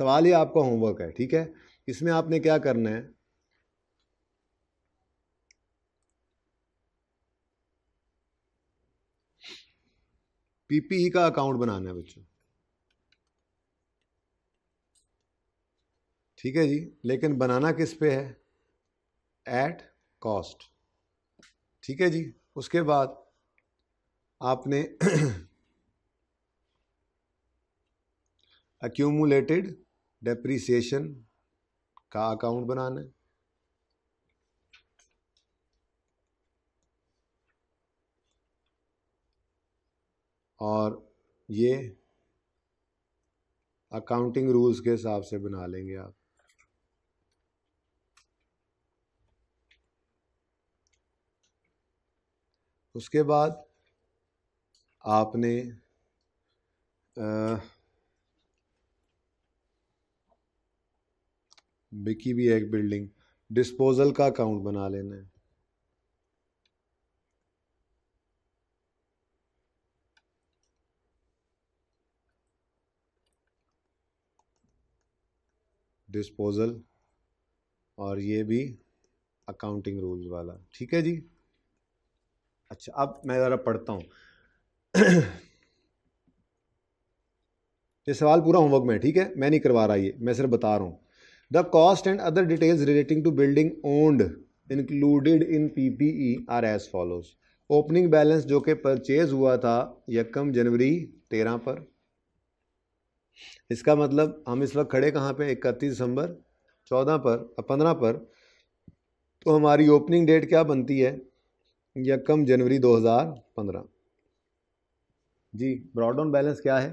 सवाल ये आपका होमवर्क है, ठीक है। इसमें आपने क्या करना है, पीपीई का अकाउंट बनाना है बच्चों, ठीक है जी। लेकिन बनाना किस पे है, एट कॉस्ट, ठीक है जी। उसके बाद आपने एक्यूमुलेटेड डेप्रीसिएशन का अकाउंट बनाना है, और ये अकाउंटिंग रूल्स के हिसाब से बना लेंगे आप। उसके बाद आपने बिकी भी एक बिल्डिंग, डिस्पोजल का अकाउंट बना लेना है, डिस्पोजल, और ये भी अकाउंटिंग रूल्स वाला, ठीक है जी। अच्छा, अब मैं ज़रा पढ़ता हूँ ये सवाल पूरा होमवर्क में, ठीक है, मैं नहीं करवा रहा, ये मैं सिर्फ बता रहा हूँ। The cost and other details relating to building owned included in PPE are as follows. Opening balance जो कि परचेज हुआ था 1 जनवरी 13 पर, इसका मतलब हम इस वक्त खड़े कहाँ पे, 31 दिसंबर 15 पर, तो हमारी ओपनिंग डेट क्या बनती है, 1 जनवरी 2015 जी। ब्रॉड डाउन बैलेंस क्या है,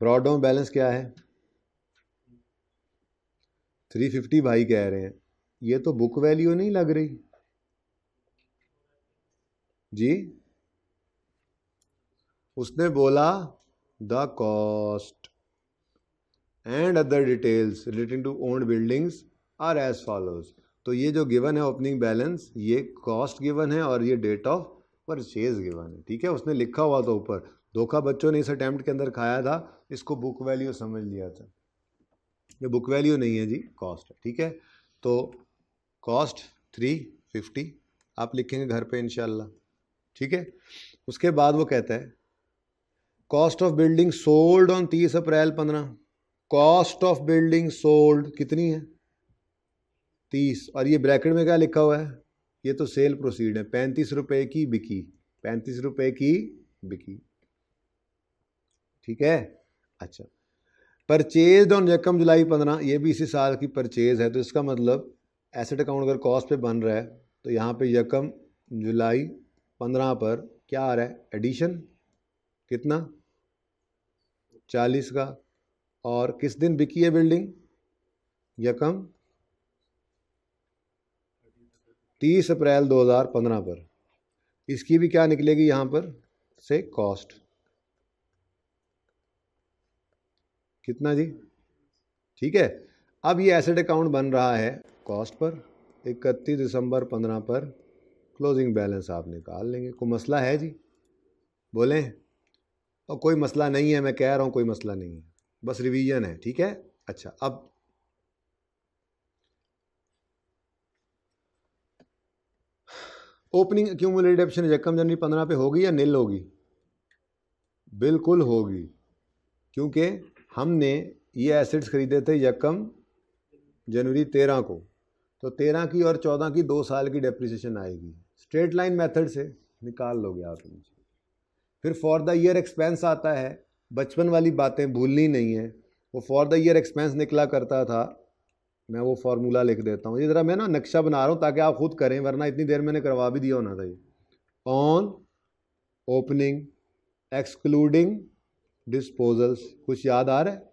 ब्रॉड डाउन बैलेंस क्या है, 350 भाई कह रहे हैं। ये तो बुक वैल्यू नहीं लग रही जी। उसने बोला the cost and other details relating to owned buildings are as follows. तो ये जो गिवन है ओपनिंग बैलेंस, ये कॉस्ट गिवन है और ये डेट ऑफ परचेज गिवन है, ठीक है। उसने लिखा हुआ था ऊपर, धोखा बच्चों ने इस अटेम्प्ट के अंदर खाया था, इसको बुक वैल्यू समझ लिया था। ये बुक वैल्यू नहीं है जी, कॉस्ट है, ठीक है। तो कॉस्ट 350 आप लिखेंगे घर पे इंशाल्लाह, ठीक है। उसके बाद वो कहता है cost of building sold on 30 April 15। Cost of building sold कितनी है, 30, और ये ब्रैकेट में क्या लिखा हुआ है, ये तो सेल प्रोसीड है, 35 रुपए की बिकी, 35 रुपए की बिकी, ठीक है। अच्छा, परचेज ऑन 1 जुलाई 15, ये भी इसी साल की परचेज है, तो इसका मतलब एसेट अकाउंट अगर कॉस्ट पे बन रहा है तो यहाँ पे 1 जुलाई 15 पर क्या आ रहा है, एडिशन कितना, 40 का, और किस दिन बिकी है बिल्डिंग, 30 अप्रैल 2015 पर। इसकी भी क्या निकलेगी यहाँ पर से कॉस्ट, कितना जी, ठीक है। अब ये एसेट अकाउंट बन रहा है कॉस्ट पर, 31 दिसंबर 15 पर क्लोजिंग बैलेंस आप निकाल लेंगे। कोई मसला है जी, बोलें। और कोई मसला नहीं है, मैं कह रहा हूँ कोई मसला नहीं है, बस रिवीजन है, ठीक है। अच्छा, अब ओपनिंग एक्यूमुलेटेड डेप्शन 1 जनवरी 15 पे होगी या निल होगी, बिल्कुल होगी, क्योंकि हमने ये एसेट्स खरीदे थे 1 जनवरी 13 को, तो 13 की और 14 की 2 साल की डेप्रिसिएशन आएगी, स्ट्रेट लाइन मेथड से निकाल लोगे आप इनसे। फिर फॉर द ईयर एक्सपेंस आता है, बचपन वाली बातें भूलनी नहीं है, वो फॉर द ईयर एक्सपेंस निकला करता था, मैं वो फार्मूला लिख देता हूँ, ये ज़रा मैं ना नक्शा बना रहा हूँ ताकि आप खुद करें, वरना इतनी देर मैंने करवा भी दिया होना था। ये ऑन ओपनिंग एक्सक्लूडिंग डिस्पोजल्स, कुछ याद आ रहा है,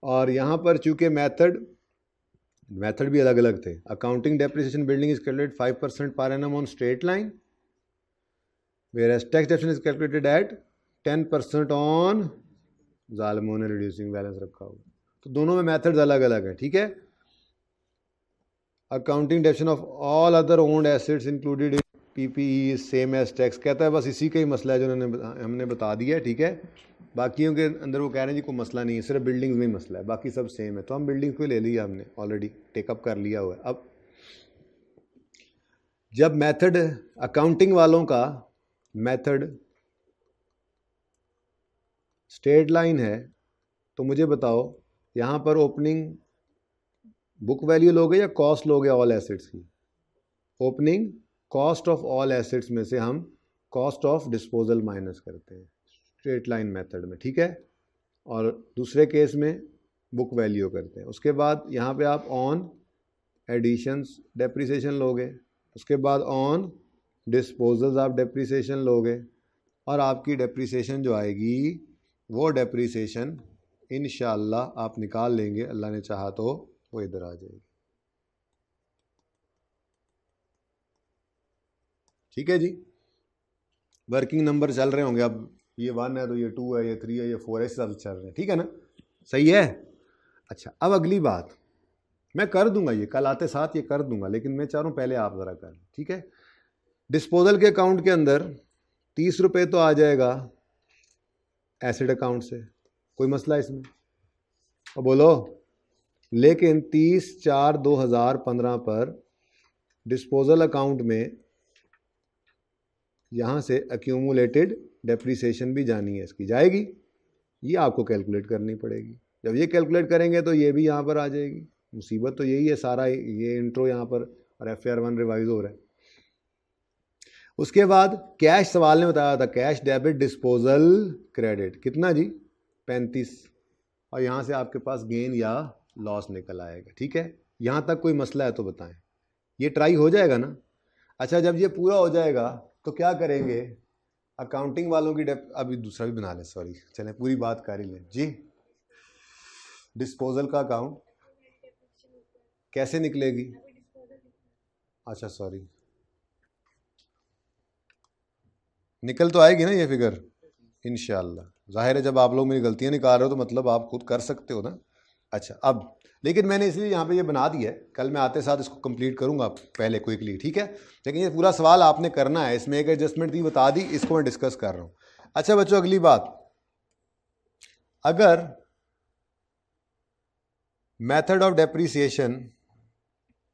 और यहाँ पर चूंकि मेथड भी अलग अलग थे। Accounting depreciation building is calculated 5% per annum on straight line, whereas tax deduction is calculated at 10% on, जालिमों ने रिड्यूसिंग बैलेंस रखा हुआ, तो दोनों में मेथड्स अलग अलग है, ठीक है। Accounting depreciation of all other owned assets included in PPE same as tax कहता है, बस इसी का ही मसला है जो हमने बता दिया है, ठीक है। बाकियों के अंदर वो कह रहे हैं जी कोई मसला नहीं है, सिर्फ बिल्डिंग्स में ही मसला है, बाकी सब सेम है। तो हम बिल्डिंग्स को ले लिया, हमने ऑलरेडी टेकअप कर लिया हुआ है। अब जब मेथड अकाउंटिंग वालों का मेथड स्ट्रेट लाइन है, तो मुझे बताओ यहाँ पर ओपनिंग बुक वैल्यू लोगे या कॉस्ट लोगे ऑल एसेट्स की? Opening cost of all assets में से हम कॉस्ट ऑफ डिस्पोजल माइनस करते हैं स्ट्रेट लाइन मेथड में, ठीक है। और दूसरे केस में बुक वैल्यू करते हैं। उसके बाद यहाँ पे आप ऑन एडिशंस डेप्रिसिएशन लोगे, उसके बाद ऑन डिस्पोजल्स आप डेप्रिसिएशन लोगे, और आपकी डेप्रिसिएशन जो आएगी वो डेप्रिसिएशन इंशाअल्लाह आप निकाल लेंगे, अल्लाह ने चाहा तो वो इधर आ जाएगी, ठीक है जी। वर्किंग नंबर चल रहे होंगे, अब ये 1 है तो ये 2 है, ये 3 है, ये 4 है, इस हिसाब से चल रहे हैं, ठीक है ना, सही है। अच्छा, अब अगली बात मैं कर दूंगा, ये कल आते साथ ये कर दूंगा, लेकिन मैं चाह रहा हूँ पहले आप ज़रा कर, ठीक है। डिस्पोजल के अकाउंट के अंदर 30 रुपये तो आ जाएगा एसेट अकाउंट से, कोई मसला इसमें? और बोलो, लेकिन 30/4/2015 पर डिस्पोजल अकाउंट में यहाँ से एक्यूमुलेटेड डेप्रिसिएशन भी जानी है, इसकी जाएगी, ये आपको कैलकुलेट करनी पड़ेगी। जब ये कैलकुलेट करेंगे तो ये भी यहाँ पर आ जाएगी। मुसीबत तो यही है, सारा ये इंट्रो यहाँ पर और FAR 1 रिवाइज हो रहा है। उसके बाद कैश सवाल ने बताया था, कैश डेबिट डिस्पोजल क्रेडिट कितना जी? 35, और यहाँ से आपके पास गेन या लॉस निकल आएगा, ठीक है। यहाँ तक कोई मसला है तो बताएं, ये ट्राई हो जाएगा ना? अच्छा, जब ये पूरा हो जाएगा तो क्या करेंगे? अकाउंटिंग वालों की अभी दूसरा भी बना लें, सॉरी, चलें पूरी बात कर ही लें जी। डिस्पोजल का अकाउंट कैसे निकलेगी? अच्छा सॉरी, निकल तो आएगी ना ये फिगर इंशाल्लाह। जाहिर है जब आप लोग मेरी गलतियां निकाल रहे हो तो मतलब आप खुद कर सकते हो ना। अच्छा, अब लेकिन मैंने इसलिए यहाँ पे ये बना दिया है, कल मैं आते साथ इसको कंप्लीट करूँगा पहले क्विकली, ठीक है। लेकिन ये पूरा सवाल आपने करना है, इसमें एक एडजस्टमेंट थी बता दी, इसको मैं डिस्कस कर रहा हूँ। अच्छा बच्चों, अगली बात, अगर मेथड ऑफ डेप्रिसिएशन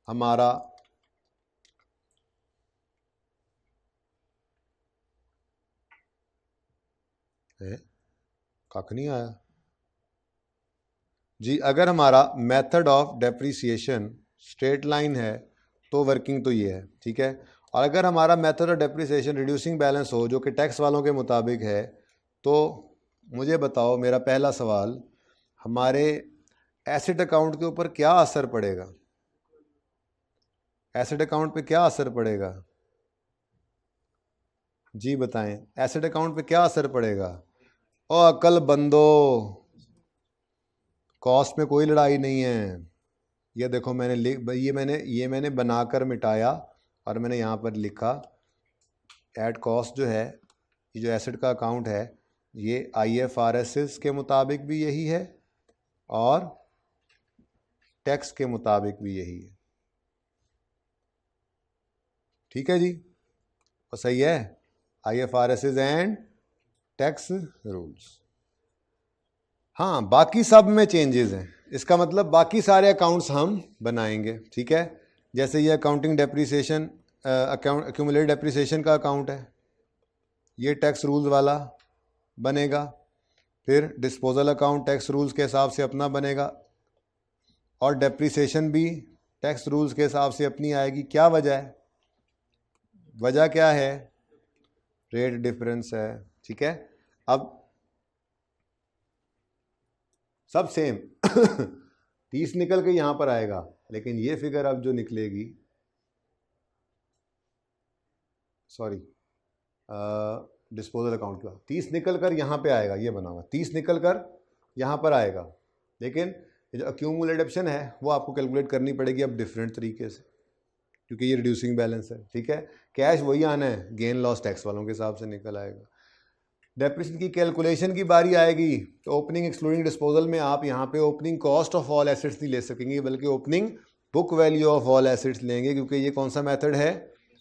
हमारा कख नहीं आया जी, अगर हमारा method of depreciation straight line है तो वर्किंग तो ये है, ठीक है। और अगर हमारा method of depreciation reducing balance हो जो कि टैक्स वालों के मुताबिक है, तो मुझे बताओ, मेरा पहला सवाल, हमारे एसेट अकाउंट के ऊपर क्या असर पड़ेगा? एसेट अकाउंट पे क्या असर पड़ेगा जी, बताएं, एसेट अकाउंट पे क्या असर पड़ेगा? ओ अकल बंदो, कॉस्ट में कोई लड़ाई नहीं है। ये देखो मैंने ये मैंने बनाकर मिटाया और मैंने यहाँ पर लिखा एट कॉस्ट जो है, ये जो एसेट का अकाउंट है ये IFRS के मुताबिक भी यही है और टैक्स के मुताबिक भी यही है, ठीक है जी, और सही है, IFRS एंड टैक्स रूल्स। हाँ, बाकी सब में चेंजेस हैं, इसका मतलब बाकी सारे अकाउंट्स हम बनाएंगे, ठीक है। जैसे ये अकाउंटिंग डेप्रिसिएशन एक्यूमुलेटेड डेप्रिसिएशन का अकाउंट है, ये टैक्स रूल्स वाला बनेगा, फिर डिस्पोजल अकाउंट टैक्स रूल्स के हिसाब से अपना बनेगा, और डेप्रिसिएशन भी टैक्स रूल्स के हिसाब से अपनी आएगी। क्या वजह है? वजह क्या है? रेट डिफरेंस है, ठीक है। अब सब सेम 30 निकल के यहाँ पर आएगा, लेकिन ये फिगर अब जो निकलेगी, सॉरी, डिस्पोजल अकाउंट का 30 निकल कर यहाँ पे आएगा, ये बना हुआ 30 निकल कर यहाँ पर आएगा, लेकिन ये जो एक्यूमुलेशन है वो आपको कैलकुलेट करनी पड़ेगी अब डिफरेंट तरीके से, क्योंकि ये रिड्यूसिंग बैलेंस है, ठीक है। कैश वही आना है, गेन लॉस टैक्स वालों के हिसाब से निकल आएगा। डेप्रिसिएशन की कैलकुलेशन की बारी आएगी तो ओपनिंग एक्सक्लूडिंग डिस्पोजल में आप यहाँ पे opening cost of all assets नहीं ले सकेंगे, बल्कि opening book value of all assets लेंगे, क्योंकि ये कौन सा मेथड है?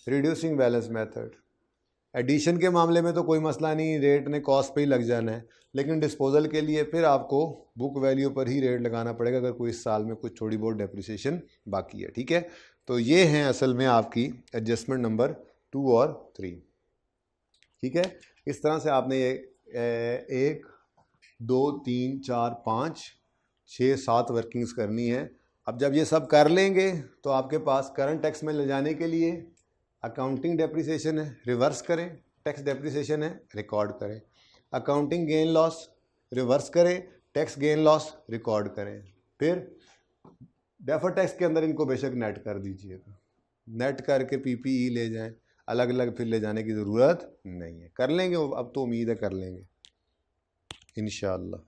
Reducing balance method. एडिशन के मामले में तो कोई मसला नहीं, रेट ने कॉस्ट पे ही लग जाना है, लेकिन डिस्पोजल के लिए फिर आपको बुक वैल्यू पर ही रेट लगाना पड़ेगा अगर कोई इस साल में कुछ थोड़ी बहुत डेप्रिसिएशन बाकी है। ठीक है, तो ये हैं असल में आपकी एडजस्टमेंट नंबर 2 और 3। ठीक है, इस तरह से आपने ये 1 2 3 4 5 6 7 वर्किंग्स करनी है। अब जब ये सब कर लेंगे तो आपके पास करंट टैक्स में ले जाने के लिए अकाउंटिंग डेप्रिसिएशन है, रिवर्स करें, टैक्स डेप्रिसिएशन है, रिकॉर्ड करें, अकाउंटिंग गेन लॉस रिवर्स करें, टैक्स गेन लॉस रिकॉर्ड करें, फिर डेफर टैक्स के अंदर इनको बेशक नेट कर दीजिएगा, नेट करके पीपीई ले जाएं, अलग अलग फिर ले जाने की ज़रूरत नहीं है। कर लेंगे अब तो, उम्मीद है कर लेंगे इंशाअल्लाह।